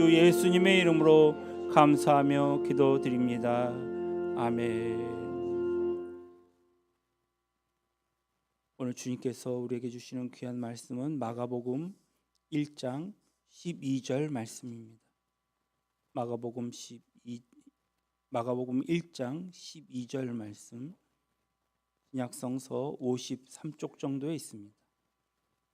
주 예수님의 이름으로 감사하며 기도드립니다. 아멘. 오늘 주님께서 우리에게 주시는 귀한 말씀은 마가복음 1장 12절 말씀입니다. 마가복음 1장 12절 말씀, 신약성서 53쪽 정도에 있습니다.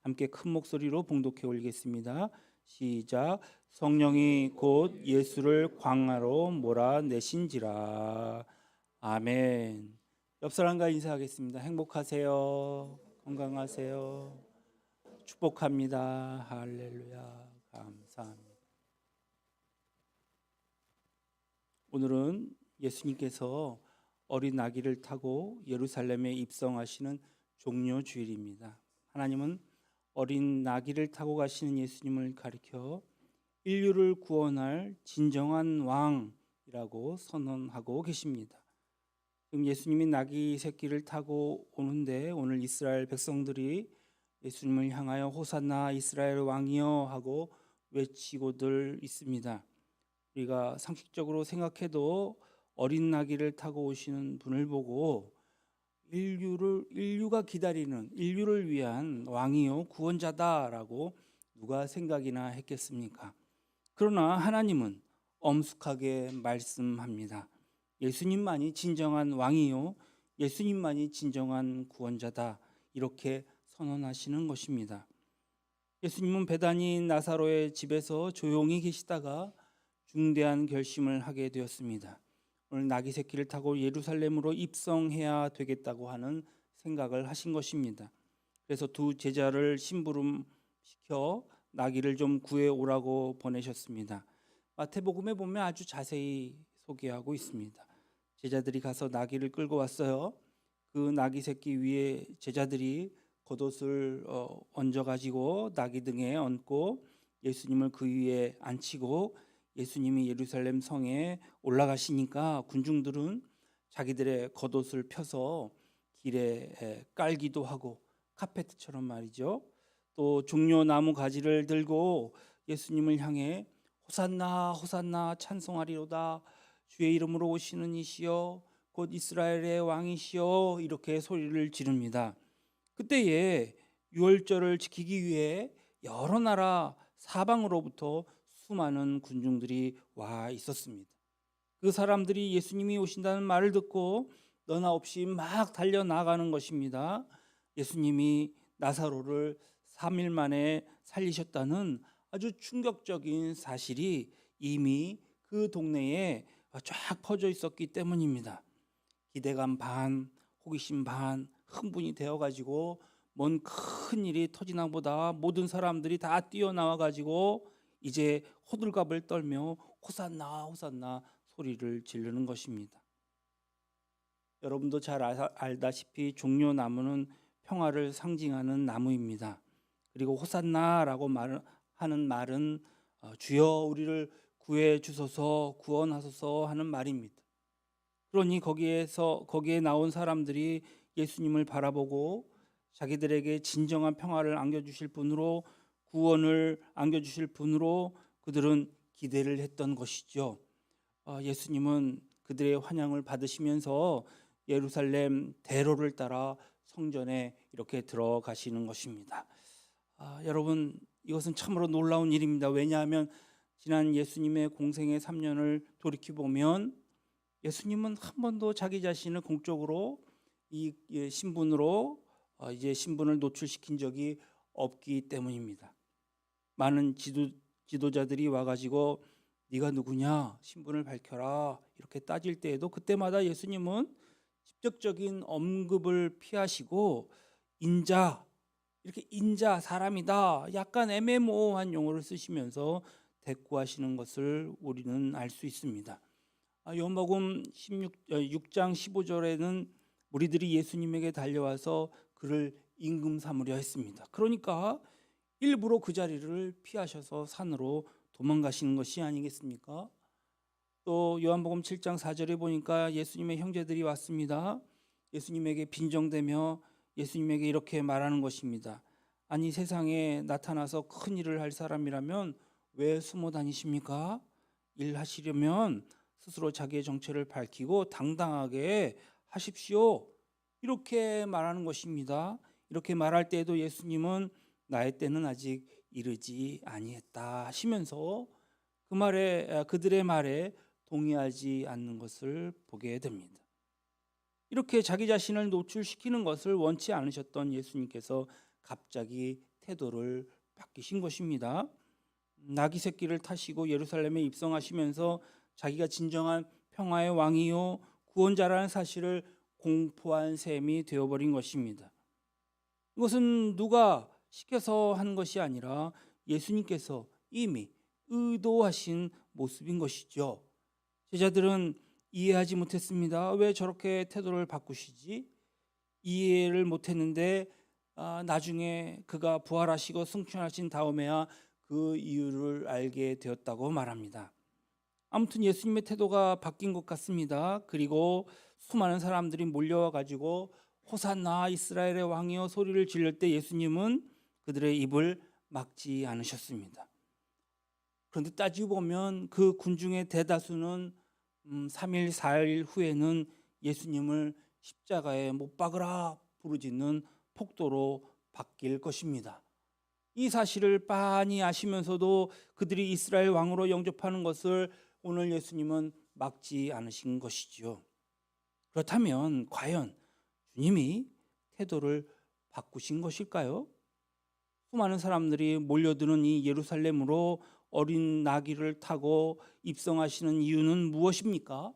함께 큰 목소리로 봉독해 올리겠습니다. 시작. 성령이 곧 예수를 광야로 몰아내신지라. 아멘. 옆 사람과 인사하겠습니다. 행복하세요. 건강하세요. 축복합니다. 할렐루야. 감사합니다. 오늘은 예수님께서 어린 아기를 타고 예루살렘에 입성하시는 종려 주일입니다. 하나님은 어린 아기를 타고 가시는 예수님을 가리켜 인류를 구원할 진정한 왕이라고 선언하고 계십니다. 지금 예수님이 나귀 새끼를 타고 오는데 오늘 이스라엘 백성들이 예수님을 향하여 호산나 이스라엘 왕이여 하고 외치고들 있습니다. 우리가 상식적으로 생각해도 어린 나귀를 타고 오시는 분을 보고 인류가 기다리는, 인류를 위한 왕이요 구원자다라고 누가 생각이나 했겠습니까? 그러나 하나님은 엄숙하게 말씀합니다. 예수님만이 진정한 왕이요 예수님만이 진정한 구원자다, 이렇게 선언하시는 것입니다. 예수님은 베다니 나사로의 집에서 조용히 계시다가 중대한 결심을 하게 되었습니다. 오늘 나귀 새끼를 타고 예루살렘으로 입성해야 되겠다고 하는 생각을 하신 것입니다. 그래서 두 제자를 심부름시켜 나귀를 좀 구해 오라고 보내셨습니다. 마태복음에 보면 아주 자세히 소개하고 있습니다. 제자들이 가서 나귀를 끌고 왔어요. 그 나귀 새끼 위에 제자들이 겉옷을 얹어 가지고 나귀 등에 얹고 예수님을 그 위에 앉히고 예수님이 예루살렘 성에 올라가시니까 군중들은 자기들의 겉옷을 펴서 길에 깔기도 하고, 카페트처럼 말이죠. 또 종려나무 가지를 들고 예수님을 향해 호산나 호산나 찬송하리로다, 주의 이름으로 오시는 이시여 곧 이스라엘의 왕이시여, 이렇게 소리를 지릅니다. 그때에 유월절을 지키기 위해 여러 나라 사방으로부터 수많은 군중들이 와 있었습니다. 그 사람들이 예수님이 오신다는 말을 듣고 너나 없이 막 달려나가는 것입니다. 예수님이 나사로를 3일 만에 살리셨다는 아주 충격적인 사실이 이미 그 동네에 쫙 퍼져 있었기 때문입니다. 기대감 반, 호기심 반, 흥분이 되어가지고 뭔 큰 일이 터지나 보다 모든 사람들이 다 뛰어나와가지고 이제 호들갑을 떨며 호산나 호산나 소리를 지르는 것입니다. 여러분도 잘 알다시피 종려나무는 평화를 상징하는 나무입니다. 그리고 호산나라고 하는 말은 주여 우리를 구해 주소서, 구원하소서 하는 말입니다. 그러니 거기에 나온 사람들이 예수님을 바라보고 자기들에게 진정한 평화를 안겨주실 분으로, 구원을 안겨주실 분으로 그들은 기대를 했던 것이죠. 예수님은 그들의 환영을 받으시면서 예루살렘 대로를 따라 성전에 이렇게 들어가시는 것입니다. 여러분, 이것은 참으로 놀라운 일입니다. 왜냐하면 지난 예수님의 공생의 3년을 돌이켜보면 예수님은 한 번도 자기 자신을 공적으로 이 신분으로 이제 신분을 노출시킨 적이 없기 때문입니다. 많은 지도자들이 와가지고 네가 누구냐, 신분을 밝혀라, 이렇게 따질 때에도 그때마다 예수님은 직접적인 언급을 피하시고 인자, 이렇게 인자, 사람이다, 약간 애매모호한 용어를 쓰시면서 대꾸하시는 것을 우리는 알 수 있습니다. 요한복음 6장 15절에는 무리들이 예수님에게 달려와서 그를 임금 삼으려 했습니다. 그러니까 일부러 그 자리를 피하셔서 산으로 도망가시는 것이 아니겠습니까? 또 요한복음 7장 4절에 보니까 예수님의 형제들이 왔습니다. 예수님에게 빈정대며 예수님에게 이렇게 말하는 것입니다. 아니 세상에 나타나서 큰 일을 할 사람이라면 왜 숨어 다니십니까? 일하시려면 스스로 자기의 정체를 밝히고 당당하게 하십시오. 이렇게 말하는 것입니다. 이렇게 말할 때에도 예수님은 나의 때는 아직 이르지 아니했다 하시면서 그들의 말에 동의하지 않는 것을 보게 됩니다. 이렇게 자기 자신을 노출시키는 것을 원치 않으셨던 예수님께서 갑자기 태도를 바뀌신 것입니다. 나귀 새끼를 타시고 예루살렘에 입성하시면서 자기가 진정한 평화의 왕이요 구원자라는 사실을 공포한 셈이 되어버린 것입니다. 이것은 누가 시켜서 한 것이 아니라 예수님께서 이미 의도하신 모습인 것이죠. 제자들은 이해하지 못했습니다. 왜 저렇게 태도를 바꾸시지? 이해를 못했는데 나중에 그가 부활하시고 승천하신 다음에야 그 이유를 알게 되었다고 말합니다. 아무튼 예수님의 태도가 바뀐 것 같습니다. 그리고 수많은 사람들이 몰려와 가지고 호산나 이스라엘의 왕이여 소리를 지를 때 예수님은 그들의 입을 막지 않으셨습니다. 그런데 따지고 보면 그 군중의 대다수는 3일 4일 후에는 예수님을 십자가에 못 박으라 부르짖는 폭도로 바뀔 것입니다. 이 사실을 빤히 아시면서도 그들이 이스라엘 왕으로 영접하는 것을 오늘 예수님은 막지 않으신 것이지요. 그렇다면 과연 주님이 태도를 바꾸신 것일까요? 수많은 사람들이 몰려드는 이 예루살렘으로 어린 나귀를 타고 입성하시는 이유는 무엇입니까?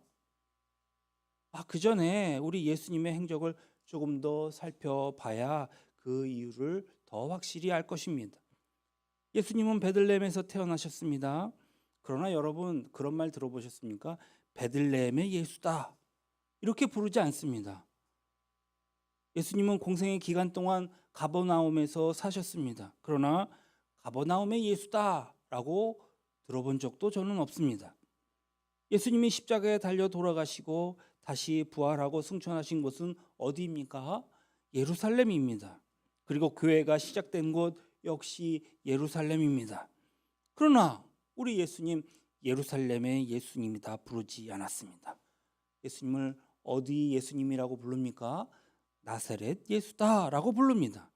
그 전에 우리 예수님의 행적을 조금 더 살펴봐야 그 이유를 더 확실히 알 것입니다. 예수님은 베들레헴에서 태어나셨습니다. 그러나 여러분 그런 말 들어보셨습니까? 베들레헴의 예수다 이렇게 부르지 않습니다. 예수님은 공생의 기간 동안 가버나움에서 사셨습니다. 그러나 가버나움의 예수다라고 들어본 적도 저는 없습니다. 예수님이 십자가에 달려 돌아가시고 다시 부활하고 승천하신 곳은 어디입니까? 예루살렘입니다. 그리고 교회가 시작된 곳 역시 예루살렘입니다. 그러나 우리 예수님 예루살렘의 예수님이다 부르지 않았습니다. 예수님을 어디 예수님이라고 부릅니까? 나사렛 예수다라고 부릅니다.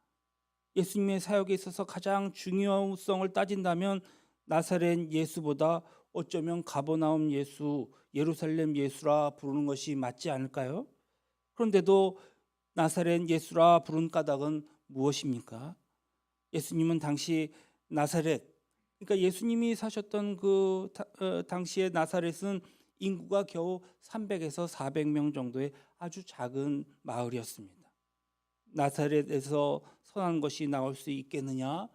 예수님의 사역에 있어서 가장 중요성을 따진다면 나사렛 예수보다 어쩌면 가버나움 예수, 예루살렘 예수라 부르는 것이 맞지 않을까요? 그런데도 나사렛 예수라 부른 까닭은 무엇입니까? 예수님은 당시 나사렛, 그러니까 예수님이 사셨던 그 당시의 나사렛은 인구가 겨우 300에서 400명 정도의 아주 작은 마을이었습니다. 나사렛에서 선한 것이 나올 수 있겠느냐?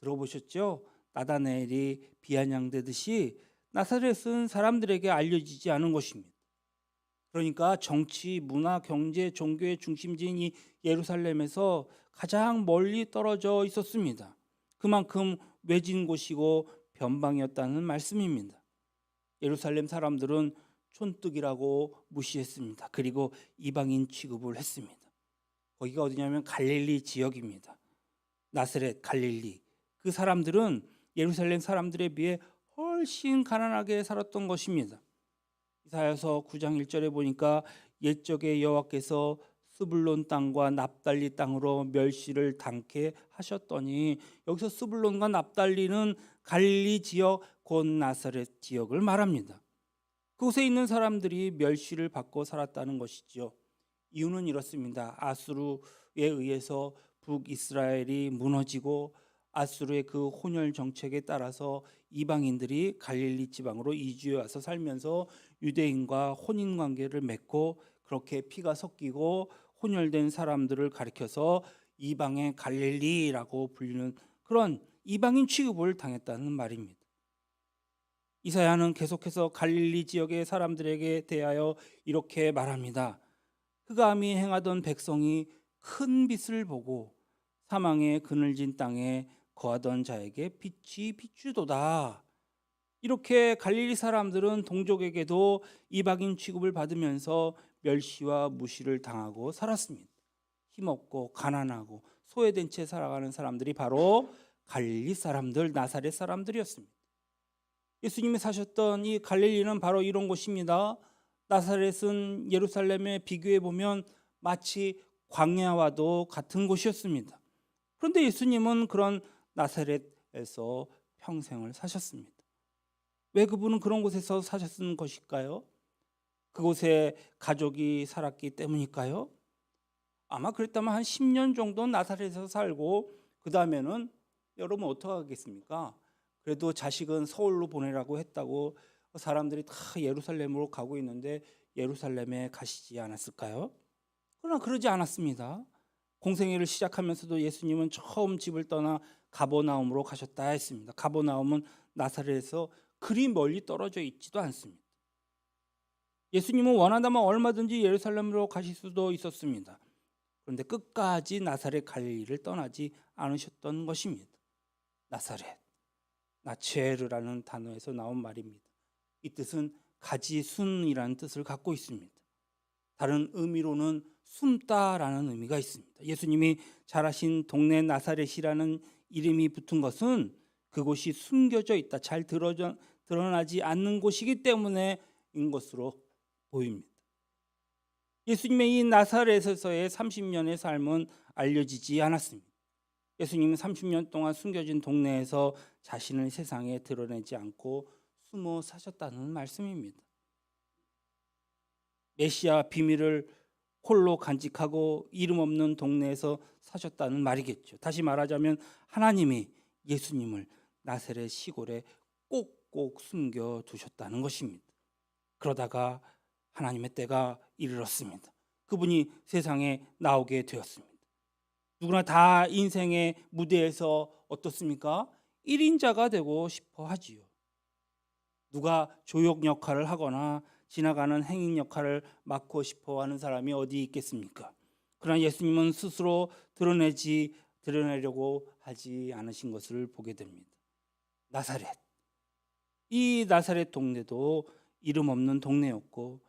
들어보셨죠? 나다나엘이 비아냥대듯이 나사렛은 사람들에게 알려지지 않은 것입니다. 그러니까 정치, 문화, 경제, 종교의 중심지인 이 예루살렘에서 가장 멀리 떨어져 있었습니다. 그만큼 외진 곳이고 변방이었다는 말씀입니다. 예루살렘 사람들은 촌뜨기라고 무시했습니다. 그리고 이방인 취급을 했습니다. 거기가 어디냐면 갈릴리 지역입니다. 나사렛, 갈릴리. 그 사람들은 예루살렘 사람들에 비해 훨씬 가난하게 살았던 것입니다. 이사야서 9장 1절에 보니까 옛적에 여호와께서 스불론 땅과 납달리 땅으로 멸시를 당케 하셨더니, 여기서 스불론과 납달리는 갈릴리 지역 곧 나사렛 지역을 말합니다. 그곳에 있는 사람들이 멸시를 받고 살았다는 것이죠. 이유는 이렇습니다. 아수르에 의해서 북이스라엘이 무너지고 아수르의 그 혼혈 정책에 따라서 이방인들이 갈릴리 지방으로 이주해 와서 살면서 유대인과 혼인 관계를 맺고 그렇게 피가 섞이고 혼혈된 사람들을 가리켜서 이방의 갈릴리라고 불리는 그런 이방인 취급을 당했다는 말입니다. 이사야는 계속해서 갈릴리 지역의 사람들에게 대하여 이렇게 말합니다. 흑암이 행하던 백성이 큰 빛을 보고 사망의 그늘진 땅에 거하던 자에게 빛이 비추도다. 이렇게 갈릴리 사람들은 동족에게도 이방인 취급을 받으면서 멸시와 무시를 당하고 살았습니다. 힘없고 가난하고 소외된 채 살아가는 사람들이 바로 갈릴리 사람들, 나사렛 사람들이었습니다. 예수님이 사셨던 이 갈릴리는 바로 이런 곳입니다. 나사렛은 예루살렘에 비교해 보면 마치 광야와도 같은 곳이었습니다. 그런데 예수님은 그런 나사렛에서 평생을 사셨습니다. 왜 그분은 그런 곳에서 사셨던 것일까요? 그곳에 가족이 살았기 때문일까요? 아마 그랬다면 한 10년 정도 나사렛에서 살고 그 다음에는 여러분 어떻게 하겠습니까? 그래도 자식은 서울로 보내라고 했다고 사람들이 다 예루살렘으로 가고 있는데 예루살렘에 가시지 않았을까요? 그러나 그러지 않았습니다. 공생애를 시작하면서도 예수님은 처음 집을 떠나 가버나움으로 가셨다 했습니다. 가버나움은 나사렛에서 그리 멀리 떨어져 있지도 않습니다. 예수님은 원한다면 얼마든지 예루살렘으로 가실 수도 있었습니다. 그런데 끝까지 나사렛 갈릴리를 떠나지 않으셨던 것입니다. 나사렛, 나체르라는 단어에서 나온 말입니다. 이 뜻은 가지순이라는 뜻을 갖고 있습니다. 다른 의미로는 숨다라는 의미가 있습니다. 예수님이 자라신 동네 나사렛이라는 이름이 붙은 것은 그곳이 숨겨져 있다, 잘 드러나지 않는 곳이기 때문에인 것으로 보입니다. 예수님의 이 나사렛에서의 30년의 삶은 알려지지 않았습니다. 예수님은 30년 동안 숨겨진 동네에서 자신을 세상에 드러내지 않고 숨어 사셨다는 말씀입니다. 메시아 비밀을 홀로 간직하고 이름 없는 동네에서 사셨다는 말이겠죠. 다시 말하자면 하나님이 예수님을 나사렛 시골에 꼭꼭 숨겨 두셨다는 것입니다. 그러다가 하나님의 때가 이르렀습니다. 그분이 세상에 나오게 되었습니다. 누구나 다 인생의 무대에서 어떻습니까? 1인자가 되고 싶어 하지요. 누가 조역 역할을 하거나 지나가는 행인 역할을 맡고 싶어 하는 사람이 어디 있겠습니까? 그러나 예수님은 스스로 드러내려고 하지 않으신 것을 보게 됩니다. 나사렛. 이 나사렛 동네도 이름 없는 동네였고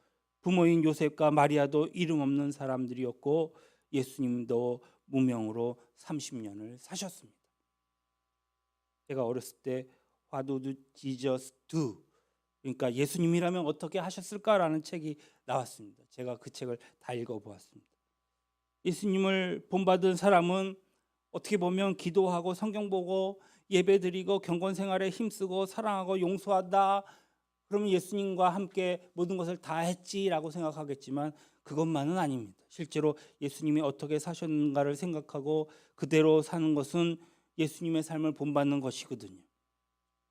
부모인 요셉과 마리아도 이름 없는 사람들이었고 예수님도 무명으로 30년을 사셨습니다. 제가 어렸을 때 What would Jesus do? 그러니까 예수님이라면 어떻게 하셨을까라는 책이 나왔습니다. 제가 그 책을 다 읽어보았습니다. 예수님을 본받은 사람은 어떻게 보면 기도하고 성경 보고 예배드리고 경건생활에 힘쓰고 사랑하고 용서한다. 그러면 예수님과 함께 모든 것을 다 했지라고 생각하겠지만 그것만은 아닙니다. 실제로 예수님이 어떻게 사셨는가를 생각하고 그대로 사는 것은 예수님의 삶을 본받는 것이거든요.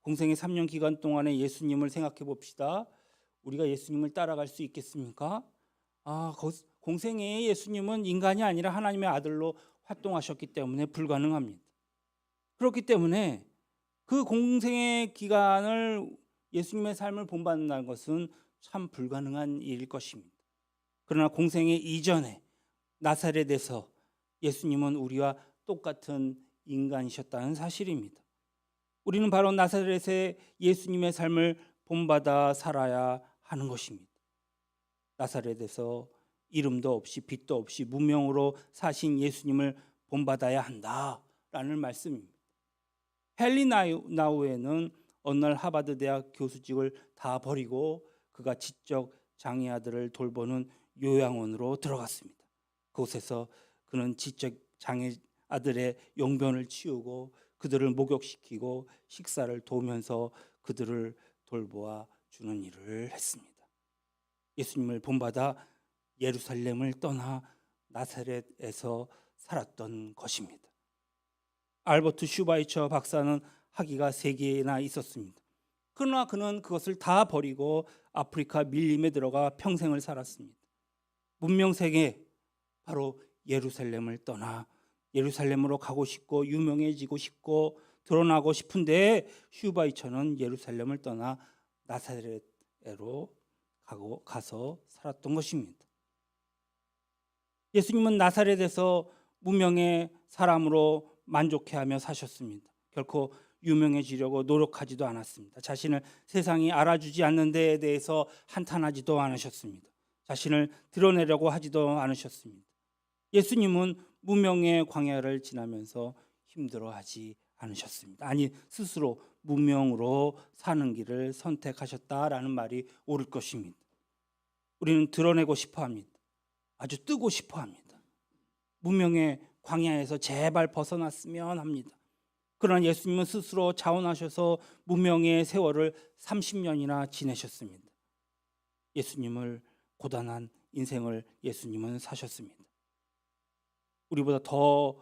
공생의 3년 기간 동안에 예수님을 생각해 봅시다. 우리가 예수님을 따라갈 수 있겠습니까? 공생의 예수님은 인간이 아니라 하나님의 아들로 활동하셨기 때문에 불가능합니다. 그렇기 때문에 그 공생의 기간을 예수님의 삶을 본받는다는 것은 참 불가능한 일일 것입니다. 그러나 공생의 이전에 나사렛에서 예수님은 우리와 똑같은 인간이셨다는 사실입니다. 우리는 바로 나사렛의 예수님의 삶을 본받아 살아야 하는 것입니다. 나사렛에서 이름도 없이 빛도 없이 무명으로 사신 예수님을 본받아야 한다라는 말씀입니다. 헨리 나우에는 어느 날 하버드 대학 교수직을 다 버리고 그가 지적 장애 아들을 돌보는 요양원으로 들어갔습니다. 그곳에서 그는 지적 장애 아들의 용변을 치우고 그들을 목욕시키고 식사를 도우면서 그들을 돌보아 주는 일을 했습니다. 예수님을 본받아 예루살렘을 떠나 나사렛에서 살았던 것입니다. 알버트 슈바이처 박사는 학위가 3개나 있었습니다. 그러나 그는 그것을 다 버리고 아프리카 밀림에 들어가 평생을 살았습니다. 문명세계 바로 예루살렘을 떠나 예루살렘으로 가고 싶고 유명해지고 싶고 드러나고 싶은데 슈바이처는 예루살렘을 떠나 나사렛으로 가서 살았던 것입니다. 예수님은 나사렛에서 무명의 사람으로 만족해하며 사셨습니다. 결코 유명해지려고 노력하지도 않았습니다. 자신을 세상이 알아주지 않는 데에 대해서 한탄하지도 않으셨습니다. 자신을 드러내려고 하지도 않으셨습니다. 예수님은 무명의 광야를 지나면서 힘들어하지 않으셨습니다. 아니 스스로 무명으로 사는 길을 선택하셨다라는 말이 옳을 것입니다. 우리는 드러내고 싶어 합니다. 아주 뜨고 싶어 합니다. 무명의 광야에서 제발 벗어났으면 합니다. 그러나 예수님은 스스로 자원하셔서 무명의 세월을 30년이나 지내셨습니다. 예수님을 고단한 인생을 예수님은 사셨습니다. 우리보다 더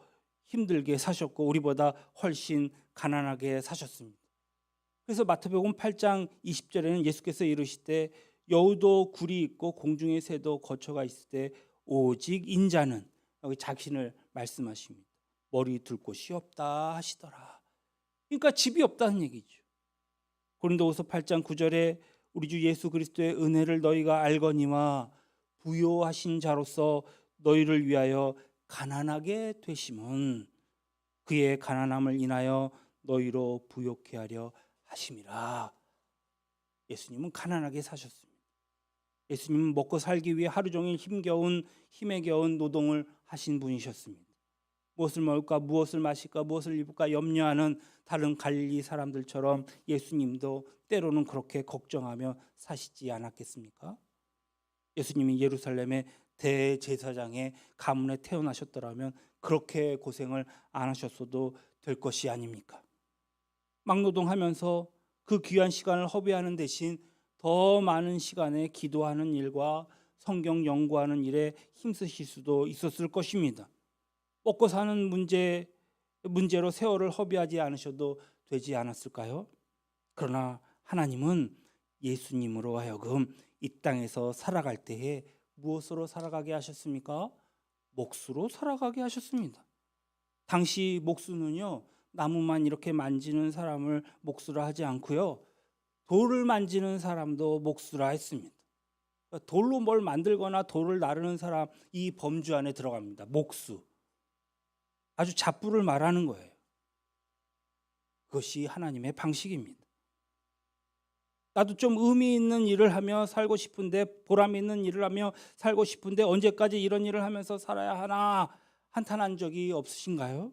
힘들게 사셨고 우리보다 훨씬 가난하게 사셨습니다. 그래서 마태복음 8장 20절에는 예수께서 이르시되 여우도 굴이 있고 공중의 새도 거처가 있을 때 오직 인자는, 여기 자신을 말씀하십니다. 머리 둘 곳이 없다 하시더라. 그러니까 집이 없다는 얘기죠. 고린도후서 8장 9절에 우리 주 예수 그리스도의 은혜를 너희가 알거니와 부요하신 자로서 너희를 위하여 가난하게 되심은 그의 가난함을 인하여 너희로 부요케 하려 하심이라. 예수님은 가난하게 사셨습니다. 예수님은 먹고 살기 위해 하루 종일 힘에 겨운 노동을 하신 분이셨습니다. 무엇을 먹을까, 무엇을 마실까, 무엇을 입을까 염려하는 다른 갈릴리 사람들처럼 예수님도 때로는 그렇게 걱정하며 사시지 않았겠습니까? 예수님이 예루살렘의 대제사장의 가문에 태어나셨더라면 그렇게 고생을 안 하셨어도 될 것이 아닙니까? 막노동하면서 그 귀한 시간을 허비하는 대신 더 많은 시간에 기도하는 일과 성경 연구하는 일에 힘쓰실 수도 있었을 것입니다. 먹고 사는 문제로 세월을 허비하지 않으셔도 되지 않았을까요? 그러나 하나님은 예수님으로 하여금 이 땅에서 살아갈 때에 무엇으로 살아가게 하셨습니까? 몫으로 살아가게 하셨습니다. 당시 몫은요, 나무만 이렇게 만지는 사람을 몫으로 하지 않고요, 돌을 만지는 사람도 몫으로 했습니다. 돌로 뭘 만들거나 돌을 나르는 사람, 이 범주 안에 들어갑니다. 몫수. 아주 잡부를 말하는 거예요. 그것이 하나님의 방식입니다. 나도 좀 의미 있는 일을 하며 살고 싶은데, 보람 있는 일을 하며 살고 싶은데 언제까지 이런 일을 하면서 살아야 하나 한탄한 적이 없으신가요?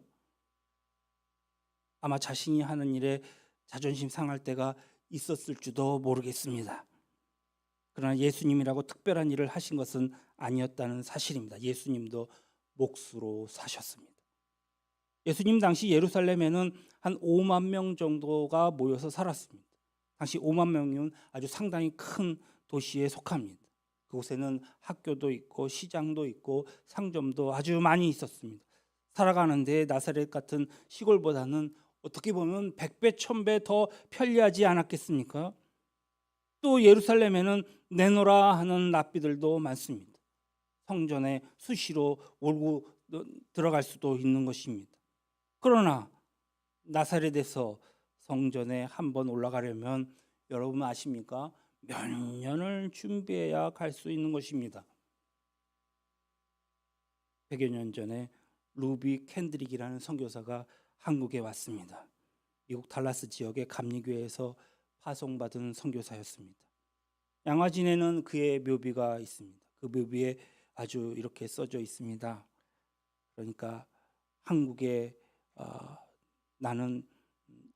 아마 자신이 하는 일에 자존심 상할 때가 있었을지도 모르겠습니다. 그러나 예수님이라고 특별한 일을 하신 것은 아니었다는 사실입니다. 예수님도 몫으로 사셨습니다. 예수님 당시 예루살렘에는 한 5만 명 정도가 모여서 살았습니다. 당시 5만 명이면 아주 상당히 큰 도시에 속합니다. 그곳에는 학교도 있고 시장도 있고 상점도 아주 많이 있었습니다. 살아가는데 나사렛 같은 시골보다는 어떻게 보면 100배, 1000배 더 편리하지 않았겠습니까? 또 예루살렘에는 내노라 하는 랍비들도 많습니다. 성전에 수시로 몰고 들어갈 수도 있는 것입니다. 그러나 나사렛에서 성전에 한번 올라가려면 여러분 아십니까? 몇 년을 준비해야 갈 수 있는 것입니다. 100여 년 전에 루비 캔드릭이라는 선교사가 한국에 왔습니다. 미국 달라스 지역의 감리교회에서 파송받은 선교사였습니다. 양화진에는 그의 묘비가 있습니다. 그 묘비에 아주 이렇게 써져 있습니다. 그러니까 한국에 나는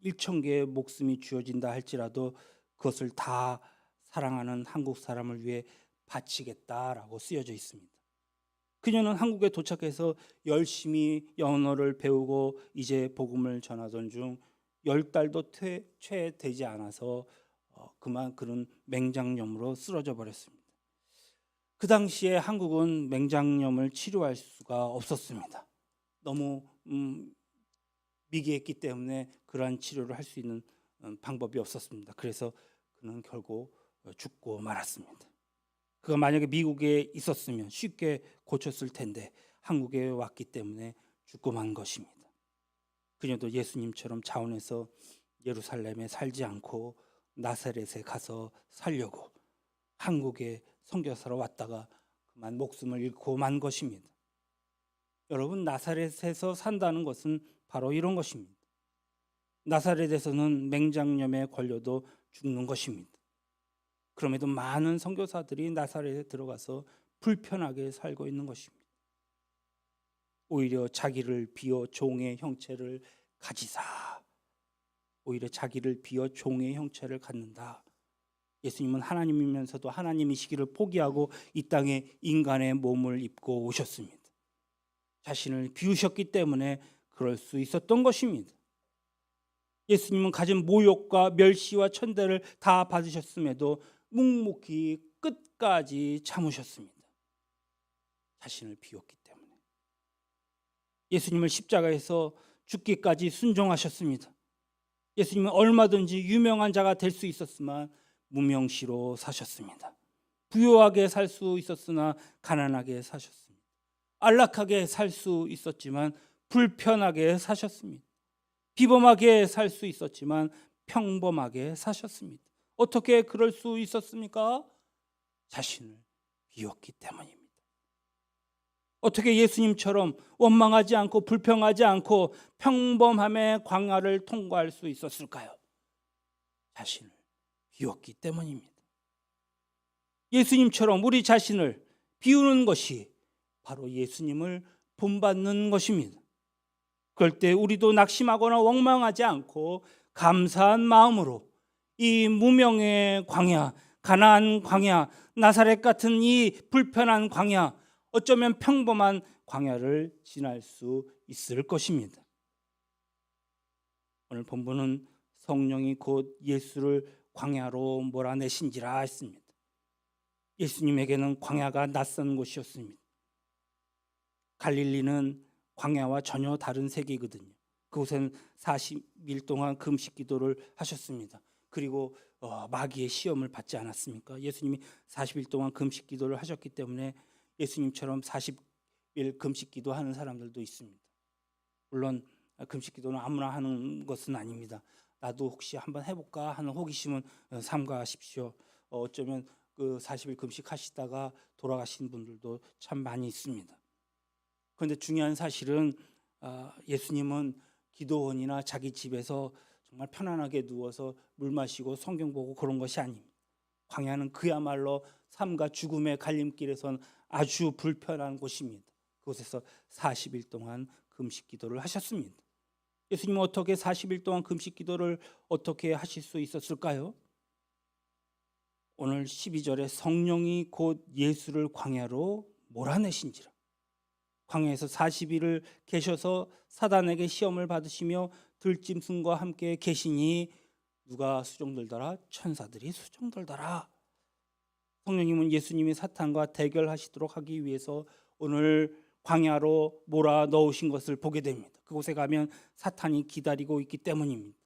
1,000개의 목숨이 주어진다 할지라도 그것을 다 사랑하는 한국 사람을 위해 바치겠다라고 쓰여져 있습니다. 그녀는 한국에 도착해서 열심히 영어를 배우고 이제 복음을 전하던 중 10달도 채 되지 않아서 그만 그런 맹장염으로 쓰러져 버렸습니다. 그 당시에 한국은 맹장염을 치료할 수가 없었습니다. 너무 미개했기 때문에 그러한 치료를 할 수 있는 방법이 없었습니다. 그래서 그는 결국 죽고 말았습니다. 그가 만약에 미국에 있었으면 쉽게 고쳤을 텐데 한국에 왔기 때문에 죽고 만 것입니다. 그녀도 예수님처럼 자원해서 예루살렘에 살지 않고 나사렛에 가서 살려고 한국에 선교사로 왔다가 그만 목숨을 잃고 만 것입니다. 여러분, 나사렛에서 산다는 것은 바로 이런 것입니다. 나사렛에서는 맹장염에 걸려도 죽는 것입니다. 그럼에도 많은 선교사들이 나사렛에 들어가서 불편하게 살고 있는 것입니다. 오히려 자기를 비워 종의 형체를 가지사 오히려 자기를 비워 종의 형체를 갖는다. 예수님은 하나님이면서도 하나님이시기를 포기하고 이 땅에 인간의 몸을 입고 오셨습니다. 자신을 비우셨기 때문에 그럴 수 있었던 것입니다. 예수님은 가진 모욕과 멸시와 천대를 다 받으셨음에도 묵묵히 끝까지 참으셨습니다. 자신을 비웠기 때문에. 예수님을 십자가에서 죽기까지 순종하셨습니다. 예수님은 얼마든지 유명한 자가 될 수 있었지만 무명시로 사셨습니다. 부유하게 살 수 있었으나 가난하게 사셨습니다. 안락하게 살 수 있었지만 불편하게 사셨습니다. 비범하게 살 수 있었지만 평범하게 사셨습니다. 어떻게 그럴 수 있었습니까? 자신을 비웠기 때문입니다. 어떻게 예수님처럼 원망하지 않고 불평하지 않고 평범함의 광야를 통과할 수 있었을까요? 자신을 비웠기 때문입니다. 예수님처럼 우리 자신을 비우는 것이 바로 예수님을 본받는 것입니다. 그럴 때 우리도 낙심하거나 원망하지 않고 감사한 마음으로 이 무명의 광야, 가나안 광야, 나사렛 같은 이 불편한 광야, 어쩌면 평범한 광야를 지날 수 있을 것입니다. 오늘 본문은 성령이 곧 예수를 광야로 몰아내신지라 했습니다. 예수님에게는 광야가 낯선 곳이었습니다. 갈릴리는 광야와 전혀 다른 세계거든요. 그곳은 40일 동안 금식 기도를 하셨습니다. 그리고 마귀의 시험을 받지 않았습니까? 예수님이 40일 동안 금식 기도를 하셨기 때문에 예수님처럼 40일 금식 기도하는 사람들도 있습니다. 물론 금식 기도는 아무나 하는 것은 아닙니다. 나도 혹시 한번 해볼까 하는 호기심은 삼가하십시오. 어쩌면 그 40일 금식하시다가 돌아가신 분들도 참 많이 있습니다. 그런데 중요한 사실은 예수님은 기도원이나 자기 집에서 정말 편안하게 누워서 물 마시고 성경 보고 그런 것이 아닙니다. 광야는 그야말로 삶과 죽음의 갈림길에선 아주 불편한 곳입니다. 그곳에서 40일 동안 금식 기도를 하셨습니다. 예수님은 어떻게 40일 동안 금식 기도를 어떻게 하실 수 있었을까요? 오늘 12절에 성령이 곧 예수를 광야로 몰아내신지라. 광야에서 40일을 계셔서 사단에게 시험을 받으시며 들짐승과 함께 계시니 누가 수종들더라? 천사들이 수종들더라. 성령님은 예수님이 사탄과 대결하시도록 하기 위해서 오늘 광야로 몰아 넣으신 것을 보게 됩니다. 그곳에 가면 사탄이 기다리고 있기 때문입니다.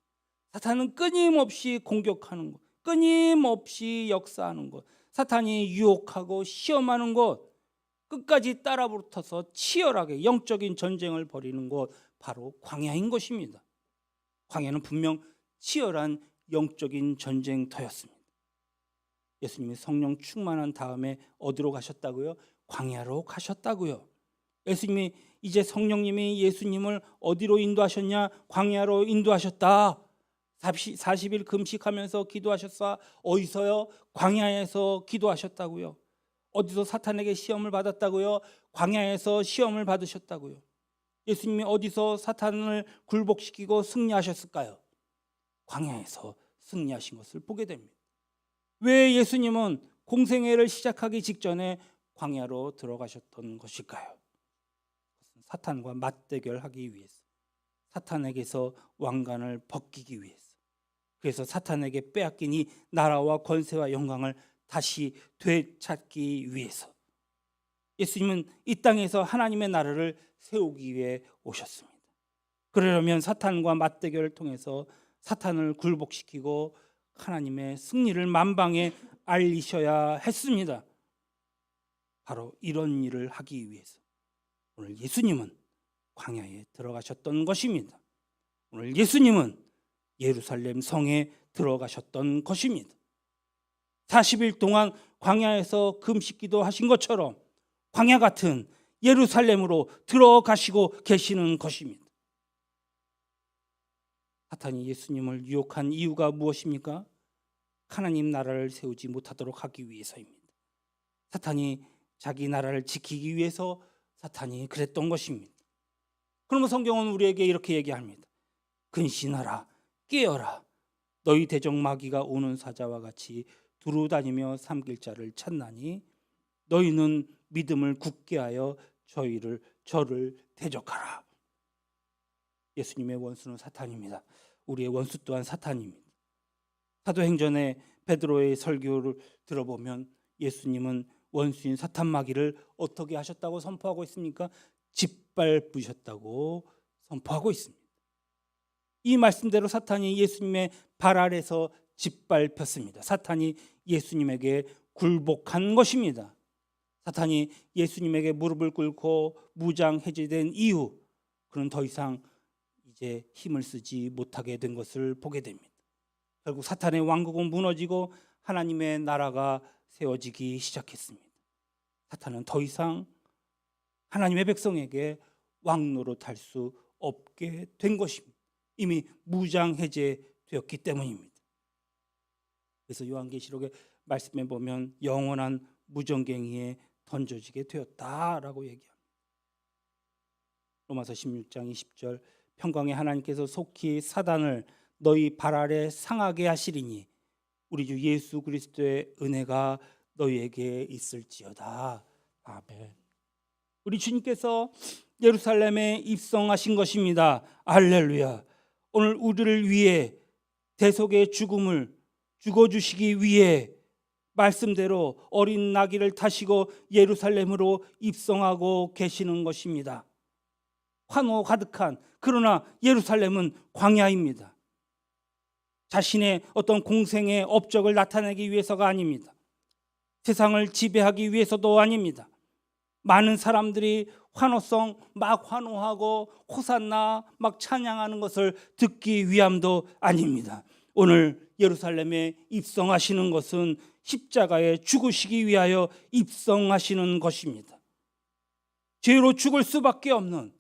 사탄은 끊임없이 공격하는 것, 끊임없이 역사하는 것, 사탄이 유혹하고 시험하는 것, 끝까지 따라붙어서 치열하게 영적인 전쟁을 벌이는 곳, 바로 광야인 것입니다. 광야는 분명 치열한 영적인 전쟁터였습니다. 예수님이 성령 충만한 다음에 어디로 가셨다고요? 광야로 가셨다고요. 예수님이 이제 성령님이 예수님을 어디로 인도하셨냐? 광야로 인도하셨다. 40일 금식하면서 기도하셨어. 어디서요? 광야에서 기도하셨다고요. 어디서 사탄에게 시험을 받았다고요? 광야에서 시험을 받으셨다고요. 예수님이 어디서 사탄을 굴복시키고 승리하셨을까요? 광야에서 승리하신 것을 보게 됩니다. 왜 예수님은 공생애를 시작하기 직전에 광야로 들어가셨던 것일까요? 사탄과 맞대결하기 위해서, 사탄에게서 왕관을 벗기기 위해서, 그래서 사탄에게 빼앗긴 이 나라와 권세와 영광을 다시 되찾기 위해서 예수님은 이 땅에서 하나님의 나라를 세우기 위해 오셨습니다. 그러려면 사탄과 맞대결을 통해서 사탄을 굴복시키고 하나님의 승리를 만방에 알리셔야 했습니다. 바로 이런 일을 하기 위해서 오늘 예수님은 광야에 들어가셨던 것입니다. 오늘 예수님은 예루살렘 성에 들어가셨던 것입니다. 40일 동안 광야에서 금식기도 하신 것처럼 광야 같은 예루살렘으로 들어가시고 계시는 것입니다. 사탄이 예수님을 유혹한 이유가 무엇입니까? 하나님 나라를 세우지 못하도록 하기 위해서입니다. 사탄이 자기 나라를 지키기 위해서 사탄이 그랬던 것입니다. 그러면 성경은 우리에게 이렇게 얘기합니다. 근신하라, 깨어라. 너희 대적 마귀가 오는 사자와 같이 두루 다니며 삼킬 자를 찾나니 너희는 믿음을 굳게 하여 저를 대적하라. 예수님의 원수는 사탄입니다. 우리의 원수 또한 사탄입니다. 사도행전의 베드로의 설교를 들어보면 예수님은 원수인 사탄 마귀를 어떻게 하셨다고 선포하고 있습니까? 짓밟으셨다고 선포하고 있습니다. 이 말씀대로 사탄이 예수님의 발 아래서 짓밟혔습니다. 사탄이 예수님에게 굴복한 것입니다. 사탄이 예수님에게 무릎을 꿇고 무장 해제된 이후 그는 더 이상 이제 힘을 쓰지 못하게 된 것을 보게 됩니다. 결국 사탄의 왕국은 무너지고 하나님의 나라가 세워지기 시작했습니다. 사탄은 더 이상 하나님의 백성에게 왕노릇할 수 없게 된 것입니다. 이미 무장 해제되었기 때문입니다. 그래서 요한계시록의 말씀에 보면 영원한 무전갱이에 던져지게 되었다라고 얘기합니다. 로마서 16장 20절 평강의 하나님께서 속히 사단을 너희 발 아래 상하게 하시리니 우리 주 예수 그리스도의 은혜가 너희에게 있을지어다. 아멘. 우리 주님께서 예루살렘에 입성하신 것입니다. 할렐루야. 오늘 우리를 위해 대속의 죽음을 죽어주시기 위해 말씀대로 어린 나귀를 타시고 예루살렘으로 입성하고 계시는 것입니다. 환호 가득한, 그러나 예루살렘은 광야입니다. 자신의 어떤 공생의 업적을 나타내기 위해서가 아닙니다. 세상을 지배하기 위해서도 아닙니다. 많은 사람들이 환호성 막 환호하고 호산나 막 찬양하는 것을 듣기 위함도 아닙니다. 오늘 예루살렘에 입성하시는 것은 십자가에 죽으시기 위하여 입성하시는 것입니다. 죄로 죽을 수밖에 없는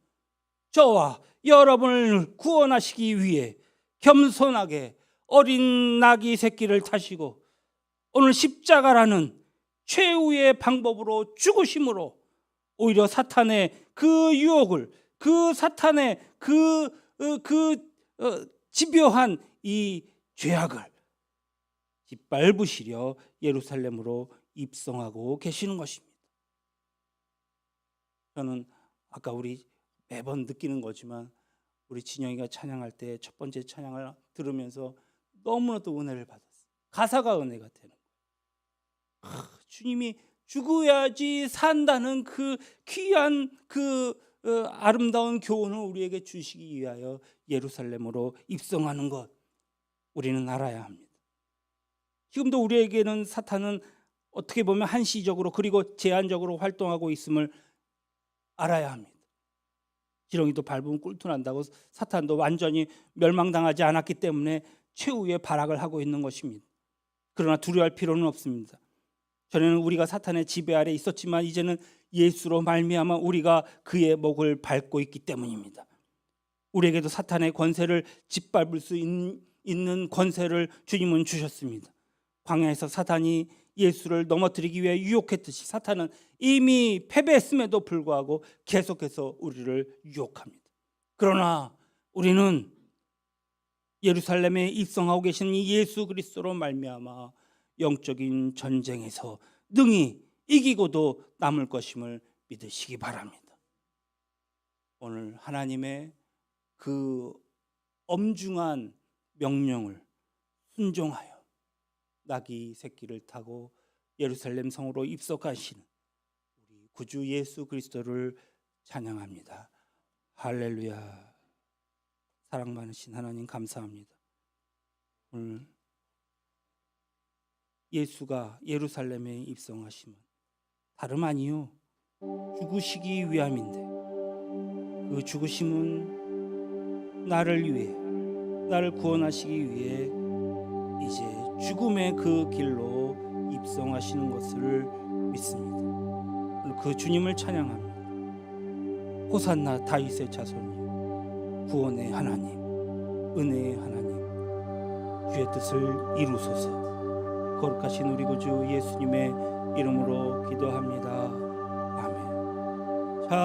저와 여러분을 구원하시기 위해 겸손하게 어린 나귀 새끼를 타시고 오늘 십자가라는 최후의 방법으로 죽으심으로 오히려 사탄의 그 유혹을, 그 사탄의 집요한 이 죄악을 짓밟으시려 예루살렘으로 입성하고 계시는 것입니다. 저는 아까 우리 매번 느끼는 거지만 우리 진영이가 찬양할 때 첫 번째 찬양을 들으면서 너무나도 은혜를 받았어요. 가사가 은혜가 되는 거예요. 주님이 죽어야지 산다는 그 귀한 아름다운 교훈을 우리에게 주시기 위하여 예루살렘으로 입성하는 것 우리는 알아야 합니다. 지금도 우리에게는 사탄은 어떻게 보면 한시적으로 그리고 제한적으로 활동하고 있음을 알아야 합니다. 지렁이도 밟으면 꿀도 난다고 사탄도 완전히 멸망당하지 않았기 때문에 최후의 발악을 하고 있는 것입니다. 그러나 두려워할 필요는 없습니다. 전에는 우리가 사탄의 지배 아래 있었지만 이제는 예수로 말미암아 우리가 그의 목을 밟고 있기 때문입니다. 우리에게도 사탄의 권세를 짓밟을 수 있는 권세를 주님은 주셨습니다. 광야에서 사탄이 예수를 넘어뜨리기 위해 유혹했듯이 사탄은 이미 패배했음에도 불구하고 계속해서 우리를 유혹합니다. 그러나 우리는 예루살렘에 입성하고 계신 이 예수 그리스도로 말미암아 영적인 전쟁에서 능히 이기고도 남을 것임을 믿으시기 바랍니다. 오늘 하나님의 그 엄중한 명령을 순종하여 나귀 새끼를 타고 예루살렘 성으로 입성하신 우리 구주 예수 그리스도를 찬양합니다. 할렐루야. 사랑 많으신 하나님 감사합니다. 오늘 예수가 예루살렘에 입성하심은 다름 아니요 죽으시기 위함인데 그 죽으심은 나를 위해 나를 구원하시기 위해 이제 죽음의 그 길로 입성하시는 것을 믿습니다. 그 주님을 찬양합니다. 호산나 다윗의 자손이 구원의 하나님, 은혜의 하나님, 주의 뜻을 이루소서. 거룩하신 우리 구주 예수님의 이름으로 기도합니다.